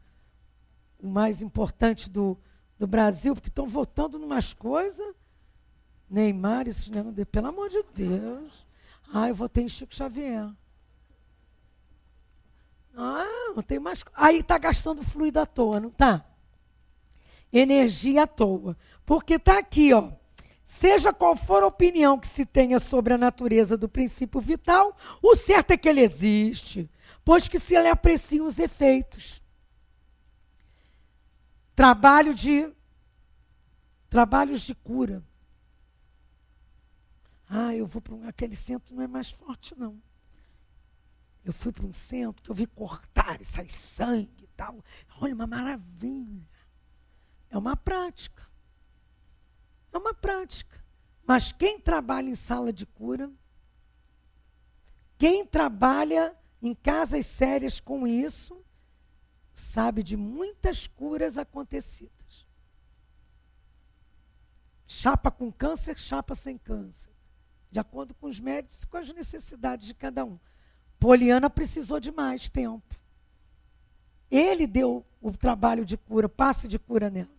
O mais importante do Brasil, porque estão votando em umas coisas. Neymar, esses negócios, pelo amor de Deus. Eu votei em Chico Xavier. Não tem mais. Aí está gastando fluido à toa, não está? Energia à toa. Porque está aqui, ó. Seja qual for a opinião que se tenha sobre a natureza do princípio vital, o certo é que ele existe, pois que se ele aprecia os efeitos. Trabalho trabalhos de cura. Eu vou para aquele centro, não é mais forte, não. Eu fui para um centro que eu vi cortar e sair sangue e tal. Olha, uma maravilha. É uma prática. É uma prática. Mas quem trabalha em sala de cura, quem trabalha em casas sérias com isso, sabe de muitas curas acontecidas. Chapa com câncer, chapa sem câncer. De acordo com os médicos e com as necessidades de cada um. Poliana precisou de mais tempo. Ele deu o trabalho de cura, passe de cura nela.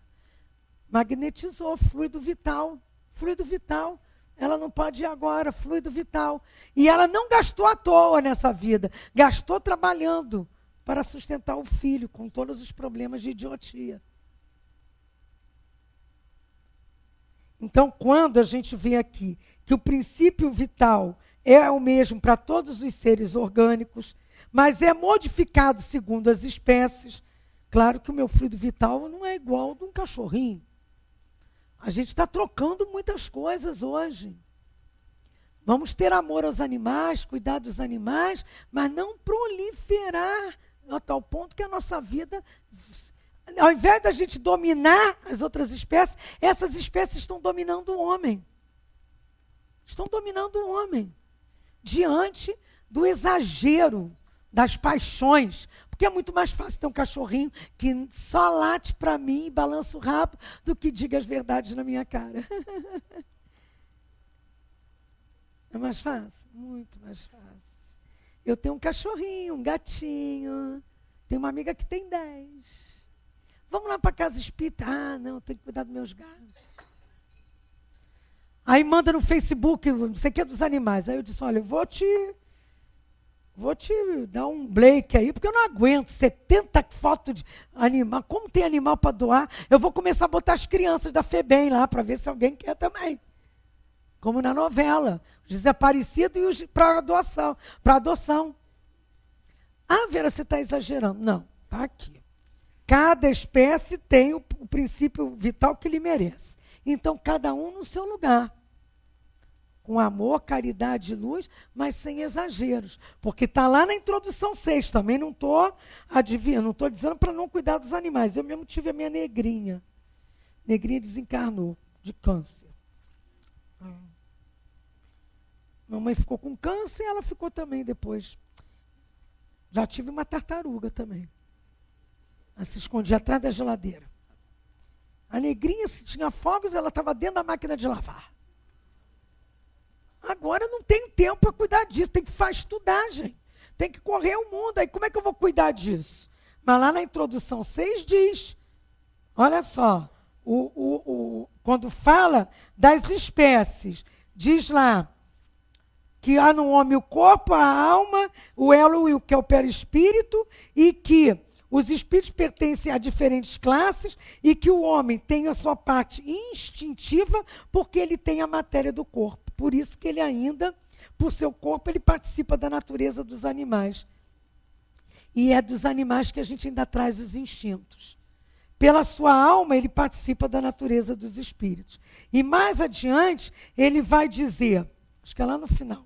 Magnetizou, fluido vital. Fluido vital. Ela não pode ir agora, fluido vital. E ela não gastou à toa nessa vida. Gastou trabalhando para sustentar o filho, com todos os problemas de idiotia. Então, quando a gente vê aqui que o princípio vital é o mesmo para todos os seres orgânicos, mas é modificado segundo as espécies, claro que o meu fluido vital não é igual ao de um cachorrinho. A gente está trocando muitas coisas hoje. Vamos ter amor aos animais, cuidar dos animais, mas não proliferar a tal ponto que a nossa vida, ao invés da gente dominar as outras espécies, essas espécies estão dominando o homem. Estão dominando o homem. Diante do exagero das paixões. Porque é muito mais fácil ter um cachorrinho que só late para mim e balança o rabo do que diga as verdades na minha cara. É mais fácil? Muito mais fácil. Eu tenho um cachorrinho, um gatinho. Tenho uma amiga que tem 10. Vamos lá para casa espírita. Não, tenho que cuidar dos meus gatos. Aí manda no Facebook, não sei o que, dos animais. Aí eu disse, olha, eu vou te dar um break aí, porque eu não aguento 70 fotos de animal. Como tem animal para doar, eu vou começar a botar as crianças da FEBEM lá, para ver se alguém quer também. Como na novela, os desaparecidos e os para adoção. Vera, você está exagerando. Não, está aqui. Cada espécie tem o princípio vital que lhe merece. Então, cada um no seu lugar. Com amor, caridade e luz, mas sem exageros. Porque está lá na introdução 6, também não estou adivinhando, não estou dizendo para não cuidar dos animais. Eu mesmo tive a minha negrinha. Negrinha desencarnou de câncer. Mamãe ficou com câncer e ela ficou também depois. Já tive uma tartaruga também. Ela se escondia atrás da geladeira. A negrinha, se tinha fogos, ela estava dentro da máquina de lavar. Agora eu não tenho tempo para cuidar disso. Tem que estudar, gente. Tem que correr o mundo. Aí como é que eu vou cuidar disso? Mas lá na introdução 6 diz, olha só, quando fala das espécies, diz lá que há no homem o corpo, a alma, o elo e o que é o perispírito, e que os espíritos pertencem a diferentes classes e que o homem tem a sua parte instintiva porque ele tem a matéria do corpo. Por isso que ele ainda, por seu corpo, ele participa da natureza dos animais. E é dos animais que a gente ainda traz os instintos. Pela sua alma, ele participa da natureza dos espíritos. E mais adiante, ele vai dizer, acho que é lá no final,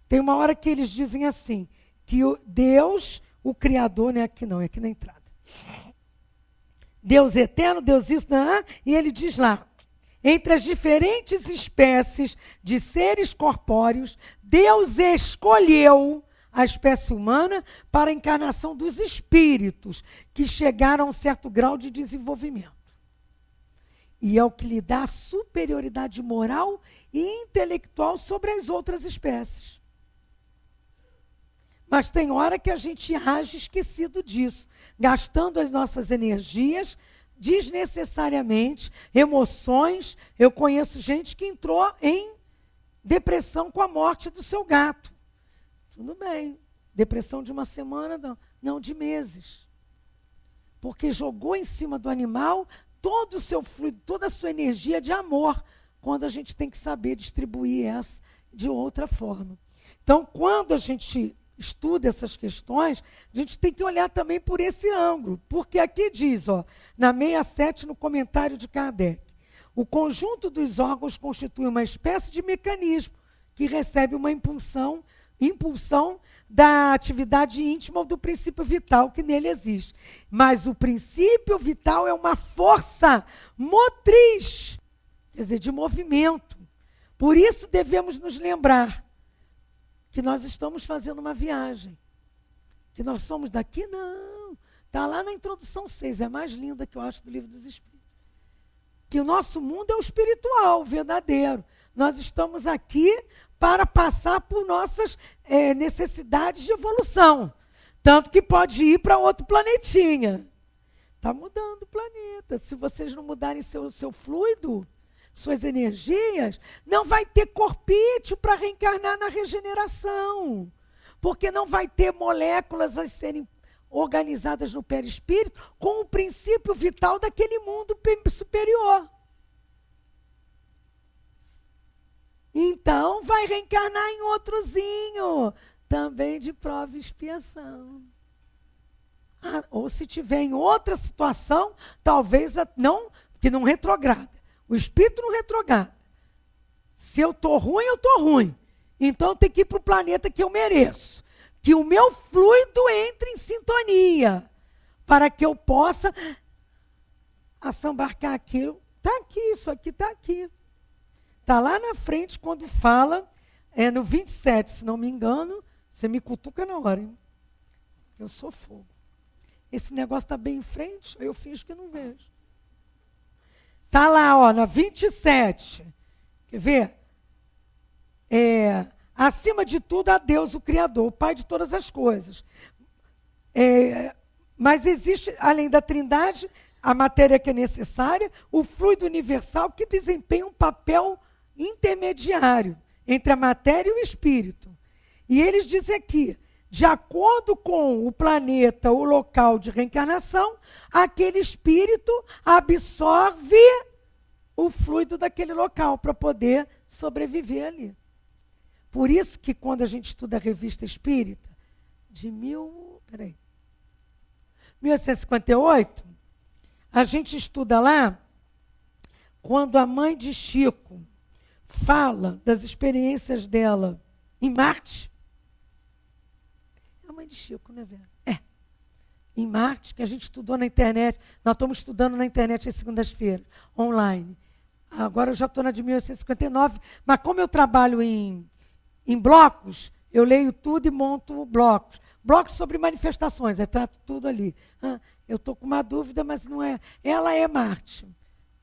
tem uma hora que eles dizem assim, que Deus, o Criador, não é aqui não, é aqui na entrada. Deus eterno, Deus isso, não, e ele diz lá, entre as diferentes espécies de seres corpóreos, Deus escolheu a espécie humana para a encarnação dos espíritos, que chegaram a um certo grau de desenvolvimento. E é o que lhe dá superioridade moral e intelectual sobre as outras espécies. Mas tem hora que a gente age esquecido disso, gastando as nossas energias desnecessariamente, emoções. Eu conheço gente que entrou em depressão com a morte do seu gato. Tudo bem, depressão de uma semana, não de meses. Porque jogou em cima do animal todo o seu fluido, toda a sua energia de amor, quando a gente tem que saber distribuir essa de outra forma. Então, quando a gente estuda essas questões, a gente tem que olhar também por esse ângulo. Porque aqui diz, na 67, no comentário de Kardec, O conjunto dos órgãos constitui uma espécie de mecanismo que recebe uma impulsão da atividade íntima ou do princípio vital que nele existe. Mas o princípio vital é uma força motriz, quer dizer, de movimento. Por isso devemos nos lembrar que nós estamos fazendo uma viagem. Que nós somos daqui? Não. Está lá na introdução 6, é a mais linda que eu acho do Livro dos Espíritos. Que o nosso mundo é o espiritual, o verdadeiro. Nós estamos aqui para passar por nossas necessidades de evolução. Tanto que pode ir para outro planetinha. Está mudando o planeta. Se vocês não mudarem seu fluido, suas energias, não vai ter corpício para reencarnar na regeneração. Porque não vai ter moléculas a serem organizadas no perispírito com o princípio vital daquele mundo superior. Então, vai reencarnar em outrozinho, também de prova e expiação. Ou se tiver em outra situação, talvez que não retrograda. O espírito não retrograda. Se eu estou ruim, eu estou ruim. Então, eu tenho que ir para o planeta que eu mereço. Que o meu fluido entre em sintonia, para que eu possa assambarcar aquilo. Está aqui, isso aqui está aqui. Está lá na frente, quando fala, no 27, se não me engano, você me cutuca na hora, hein? Eu sou fogo. Esse negócio está bem em frente, aí eu finjo que não vejo. Está lá, na 27. Quer ver? Acima de tudo, a Deus, o Criador, o Pai de todas as coisas. Mas existe, além da Trindade, a matéria que é necessária, o fluido universal que desempenha um papel intermediário entre a matéria e o espírito. E eles dizem aqui, de acordo com o planeta, o local de reencarnação, aquele espírito absorve o fluido daquele local para poder sobreviver ali. Por isso que quando a gente estuda a Revista Espírita, de 1858, a gente estuda lá, quando a mãe de Chico fala das experiências dela em Marte. É a mãe de Chico, né, velho? Em Marte, que a gente estudou na internet. Nós estamos estudando na internet às segundas-feiras, online. Agora eu já estou na de 1859, mas como eu trabalho em blocos, eu leio tudo e monto blocos. Blocos sobre manifestações, eu trato tudo ali. Eu estou com uma dúvida, mas não é. Ela é Marte.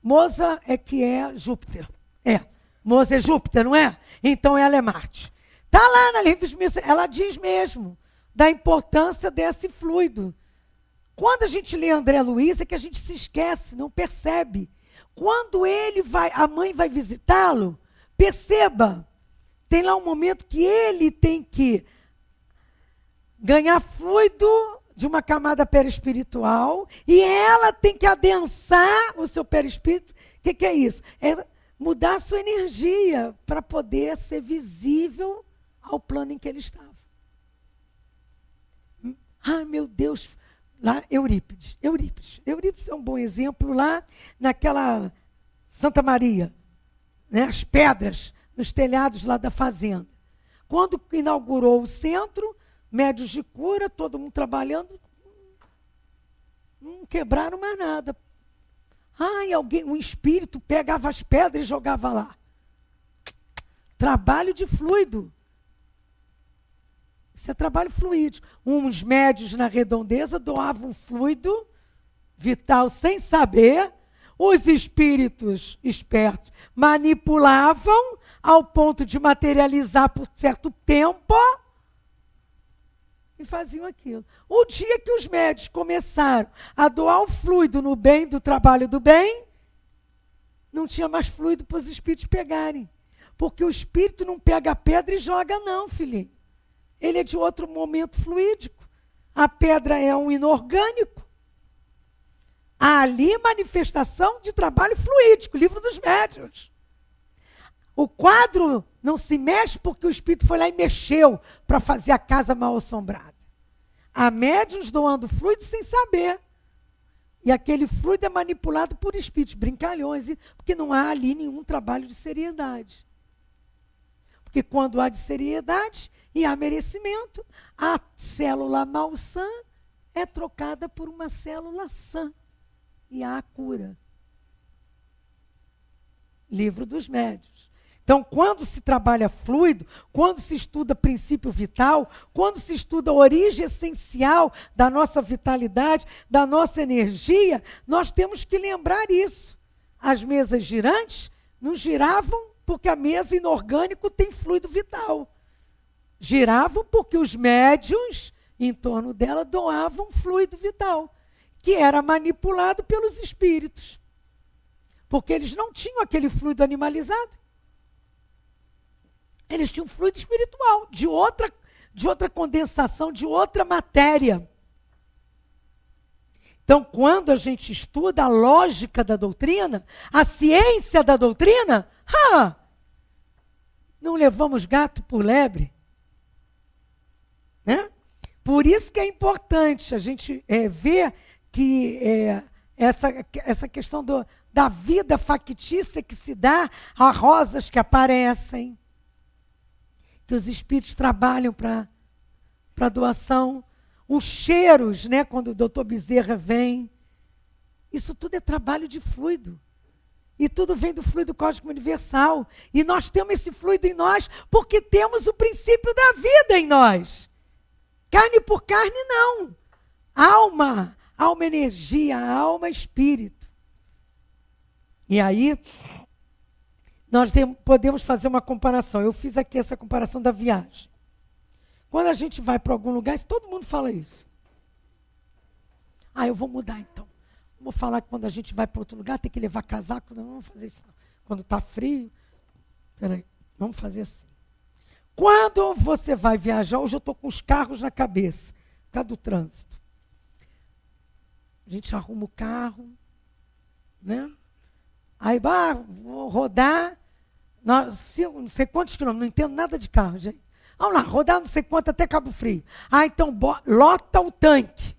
Moza é que é Júpiter. Moza é Júpiter, não é? Então ela é Marte. Está lá na revista, ela diz mesmo da importância desse fluido. Quando a gente lê André Luiz, é que a gente se esquece, não percebe. Quando a mãe vai visitá-lo, perceba, tem lá um momento que ele tem que ganhar fluido de uma camada perispiritual e ela tem que adensar o seu perispírito. O que é isso? É mudar a sua energia para poder ser visível ao plano em que ele estava. Ai, meu Deus! Lá, Eurípides é um bom exemplo lá naquela Santa Maria, né? As pedras nos telhados lá da fazenda. Quando inaugurou o centro, médios de cura, todo mundo trabalhando, não quebraram mais nada. Um espírito pegava as pedras e jogava lá. Trabalho de fluido. Isso é trabalho fluídico. Uns médios na redondeza doavam fluido vital sem saber. Os espíritos espertos manipulavam ao ponto de materializar por certo tempo e faziam aquilo. O dia que os médios começaram a doar o fluido no bem do trabalho do bem, não tinha mais fluido para os espíritos pegarem. Porque o espírito não pega a pedra e joga não, filhinho. Ele é de outro momento fluídico. A pedra é um inorgânico. Há ali manifestação de trabalho fluídico, livro dos médiuns. O quadro não se mexe porque o espírito foi lá e mexeu para fazer a casa mal assombrada. Há médiuns doando fluido sem saber. E aquele fluido é manipulado por espíritos brincalhões, porque não há ali nenhum trabalho de seriedade. Porque quando há de seriedade e há merecimento, a célula malsã é trocada por uma célula sã. E há a cura. Livro dos Médiuns. Então, quando se trabalha fluido, quando se estuda princípio vital, quando se estuda a origem essencial da nossa vitalidade, da nossa energia, nós temos que lembrar isso. As mesas girantes não giravam porque a mesa inorgânico tem fluido vital. Giravam porque os médiuns em torno dela doavam fluido vital, que era manipulado pelos espíritos. Porque eles não tinham aquele fluido animalizado. Eles tinham fluido espiritual, de outra condensação, de outra matéria. Então, quando a gente estuda a lógica da doutrina, a ciência da doutrina, não levamos gato por lebre. Né? Por isso que é importante a gente ver que essa questão da vida factícia que se dá a rosas que aparecem, que os espíritos trabalham para doação, os cheiros, né, quando o doutor Bezerra vem, isso tudo é trabalho de fluido. E tudo vem do fluido cósmico universal. E nós temos esse fluido em nós porque temos o princípio da vida em nós. Carne por carne, não. Alma energia, alma espírito. E aí, nós podemos fazer uma comparação. Eu fiz aqui essa comparação da viagem. Quando a gente vai para algum lugar, todo mundo fala isso. Eu vou mudar então. Vou falar que quando a gente vai para outro lugar, tem que levar casaco. Não, vamos fazer isso não. Quando está frio, peraí, vamos fazer assim. Quando você vai viajar, hoje eu estou com os carros na cabeça, por causa do trânsito. A gente arruma o carro, né? Aí, vou rodar, não sei quantos quilômetros, não entendo nada de carro, gente. Vamos lá, rodar não sei quanto até Cabo Frio. Então, lota o tanque.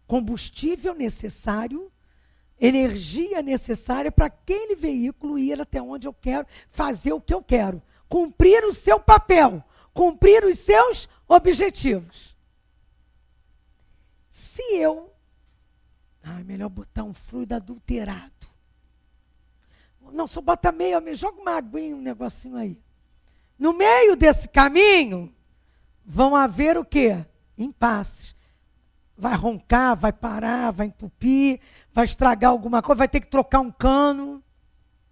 Combustível necessário, energia necessária para aquele veículo ir até onde eu quero, fazer o que eu quero. Cumprir o seu papel, cumprir os seus objetivos. Se eu... é melhor botar um fluido adulterado. Não, só bota meio, me joga uma aguinha, um negocinho aí. No meio desse caminho, vão haver o quê? Impasses. Vai roncar, vai parar, vai entupir, vai estragar alguma coisa, vai ter que trocar um cano.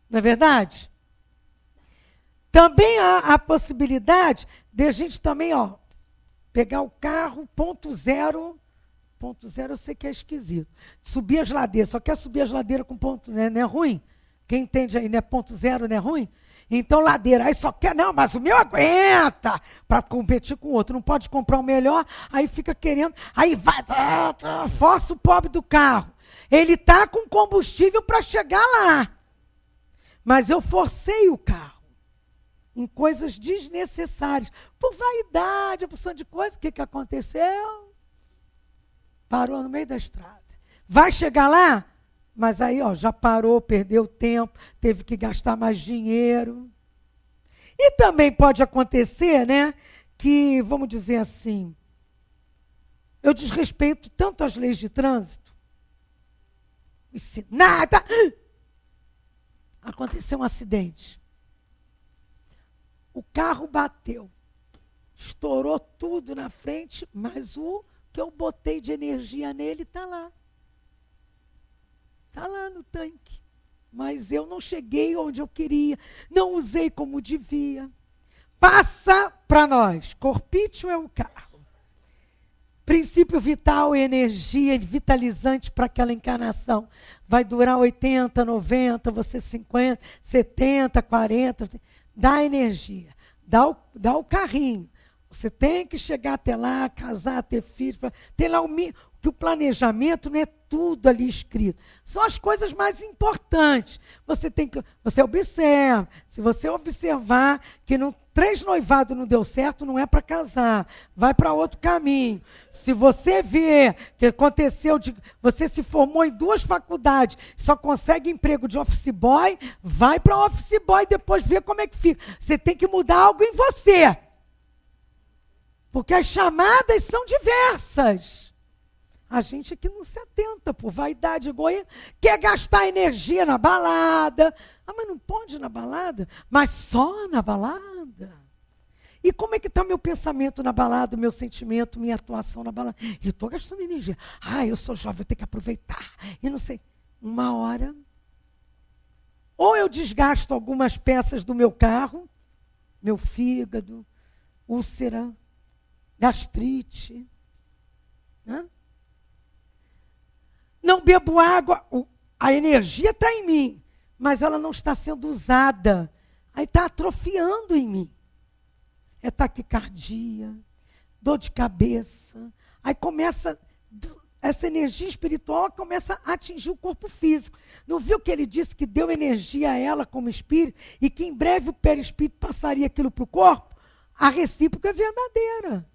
Não é verdade? Também há a possibilidade de a gente também, pegar o carro, ponto zero eu sei que é esquisito. Subir as ladeiras, só quer subir as ladeiras com ponto, né? Não é ruim? Quem entende aí, né? Ponto zero não é ruim? Então, ladeira, aí só quer, não, mas o meu aguenta para competir com o outro. Não pode comprar o melhor, aí fica querendo, aí vai, força o pobre do carro. Ele está com combustível para chegar lá. Mas eu forcei o carro em coisas desnecessárias. Por vaidade, a porção de coisa, o que aconteceu? Parou no meio da estrada. Vai chegar lá? Mas aí, já parou, perdeu tempo, teve que gastar mais dinheiro. E também pode acontecer, né, que, vamos dizer assim, eu desrespeito tanto as leis de trânsito. E se nada... Aconteceu um acidente. O carro bateu. Estourou tudo na frente, mas o que eu botei de energia nele está lá. Está lá no tanque. Mas eu não cheguei onde eu queria. Não usei como devia. Passa para nós. Corpício é o carro. Princípio vital e energia vitalizante para aquela encarnação. Vai durar 80, 90, você 50, 70, 40. Dá energia. Dá o carrinho. Você tem que chegar até lá, casar, ter filhos. Tem lá que o planejamento não é tudo ali escrito. São as coisas mais importantes. Você observa. Se você observar que 3 noivados não deu certo, não é para casar. Vai para outro caminho. Se você vê que aconteceu, você se formou em 2 faculdades, só consegue emprego de office boy, vai para office boy e depois vê como é que fica. Você tem que mudar algo em você. Porque as chamadas são diversas. A gente aqui não se atenta por vaidade, egoísmo, quer gastar energia na balada. Mas não pode ir na balada? Mas só na balada? E como é que está meu pensamento na balada, meu sentimento, minha atuação na balada? Eu estou gastando energia. Eu sou jovem, eu tenho que aproveitar. E não sei, uma hora, ou eu desgasto algumas peças do meu carro, meu fígado, úlcera, gastrite, né? Não bebo água, a energia está em mim, mas ela não está sendo usada. Aí está atrofiando em mim. É taquicardia, dor de cabeça. Aí começa, essa energia espiritual começa a atingir o corpo físico. Não viu que ele disse que deu energia a ela como espírito e que em breve o perispírito passaria aquilo para o corpo? A recíproca é verdadeira.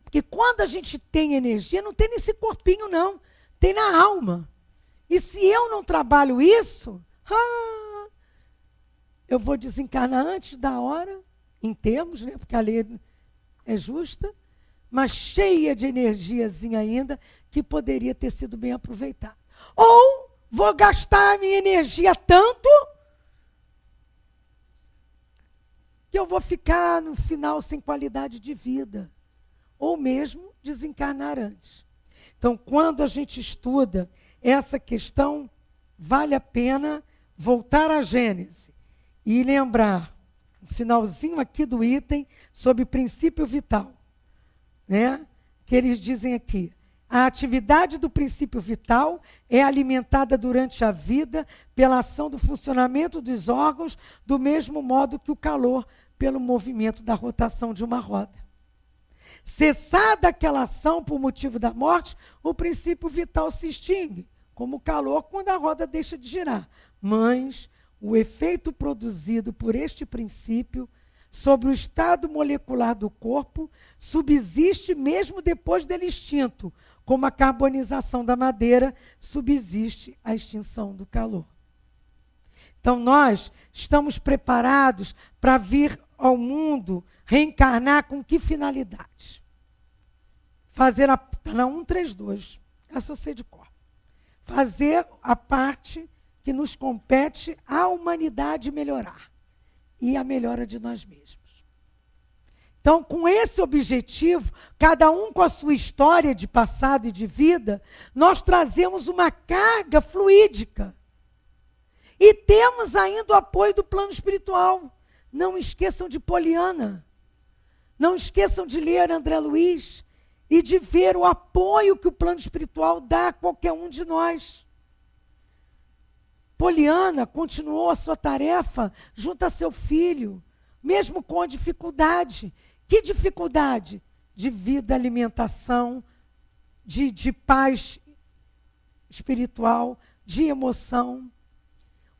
Porque quando a gente tem energia, não tem nesse corpinho não. Tem na alma. E se eu não trabalho isso, eu vou desencarnar antes da hora, em termos, né, porque a lei é justa, mas cheia de energiazinha ainda, que poderia ter sido bem aproveitada. Ou vou gastar a minha energia tanto, que eu vou ficar no final sem qualidade de vida. Ou mesmo desencarnar antes. Então, quando a gente estuda essa questão, vale a pena voltar à Gênese e lembrar o finalzinho aqui do item sobre princípio vital, né? Que eles dizem aqui: a atividade do princípio vital é alimentada durante a vida pela ação do funcionamento dos órgãos, do mesmo modo que o calor pelo movimento da rotação de uma roda. Cessada aquela ação por motivo da morte, o princípio vital se extingue, como o calor quando a roda deixa de girar. Mas o efeito produzido por este princípio sobre o estado molecular do corpo subsiste mesmo depois dele extinto, como a carbonização da madeira subsiste a extinção do calor. Então nós estamos preparados para vir ao mundo reencarnar com que finalidade? Fazer a... Na 132, essa eu sei de cor. Fazer a parte que nos compete a humanidade melhorar. E a melhora de nós mesmos. Então, com esse objetivo, cada um com a sua história de passado e de vida, nós trazemos uma carga fluídica. E temos ainda o apoio do plano espiritual. Não esqueçam de Poliana. Não esqueçam de ler André Luiz e de ver o apoio que o plano espiritual dá a qualquer um de nós. Poliana continuou a sua tarefa junto a seu filho, mesmo com a dificuldade. Que dificuldade? De vida, alimentação, de paz espiritual, de emoção.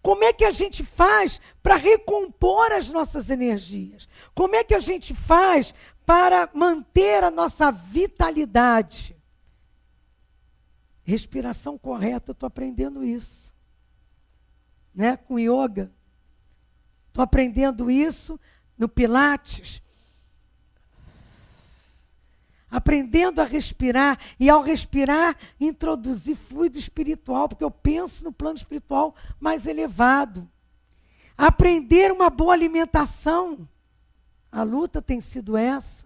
Como é que a gente faz para recompor as nossas energias? Como é que a gente faz para manter a nossa vitalidade? Respiração correta, eu estou aprendendo isso. Né? Com yoga. Estou aprendendo isso no Pilates. Aprendendo a respirar, e ao respirar, introduzir fluido espiritual, porque eu penso no plano espiritual mais elevado. Aprender uma boa alimentação. A luta tem sido essa.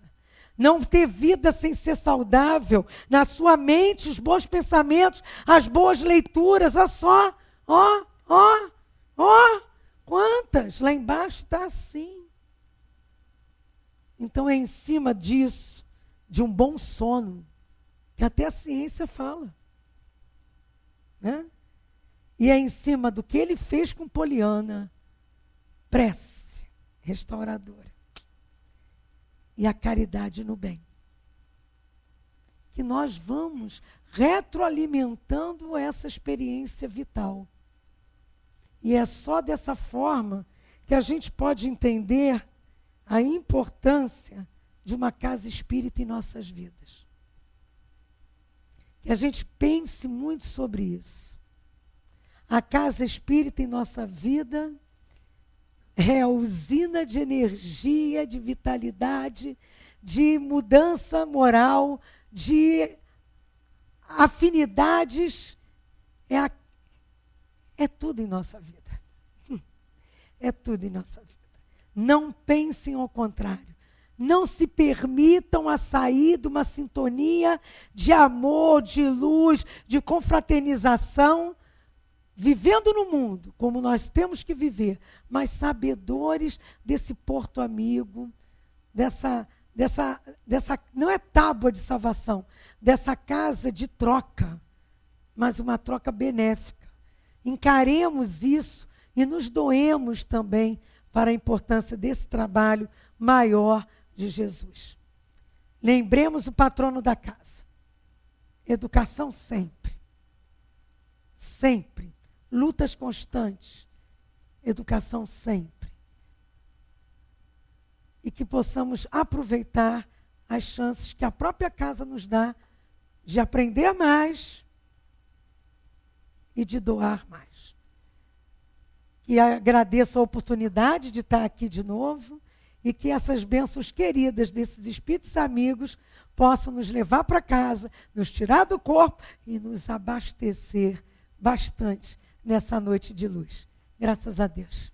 Não ter vida sem ser saudável. Na sua mente, os bons pensamentos, as boas leituras, olha só. Quantas? Lá embaixo está assim. Então é em cima disso, de um bom sono, que até a ciência fala. Né? E é em cima do que ele fez com Poliana, prece restauradora. E a caridade no bem. que nós vamos retroalimentando essa experiência vital. E é só dessa forma que a gente pode entender a importância de uma casa espírita em nossas vidas. Que a gente pense muito sobre isso. A casa espírita em nossa vida é a usina de energia, de vitalidade, de mudança moral, de afinidades. É tudo em nossa vida. É tudo em nossa vida. Não pensem ao contrário. Não se permitam a sair de uma sintonia de amor, de luz, de confraternização, vivendo no mundo como nós temos que viver, mas sabedores desse porto amigo, dessa não é tábua de salvação, dessa casa de troca, mas uma troca benéfica. Encaremos isso e nos doemos também para a importância desse trabalho maior de Jesus. Lembremos o patrono da casa. Educação sempre. Sempre. Lutas constantes. Educação sempre. E que possamos aproveitar as chances que a própria casa nos dá de aprender mais e de doar mais. Que agradeço a oportunidade de estar aqui de novo e que essas bênçãos queridas desses espíritos amigos possam nos levar para casa, nos tirar do corpo e nos abastecer bastante nessa noite de luz. Graças a Deus.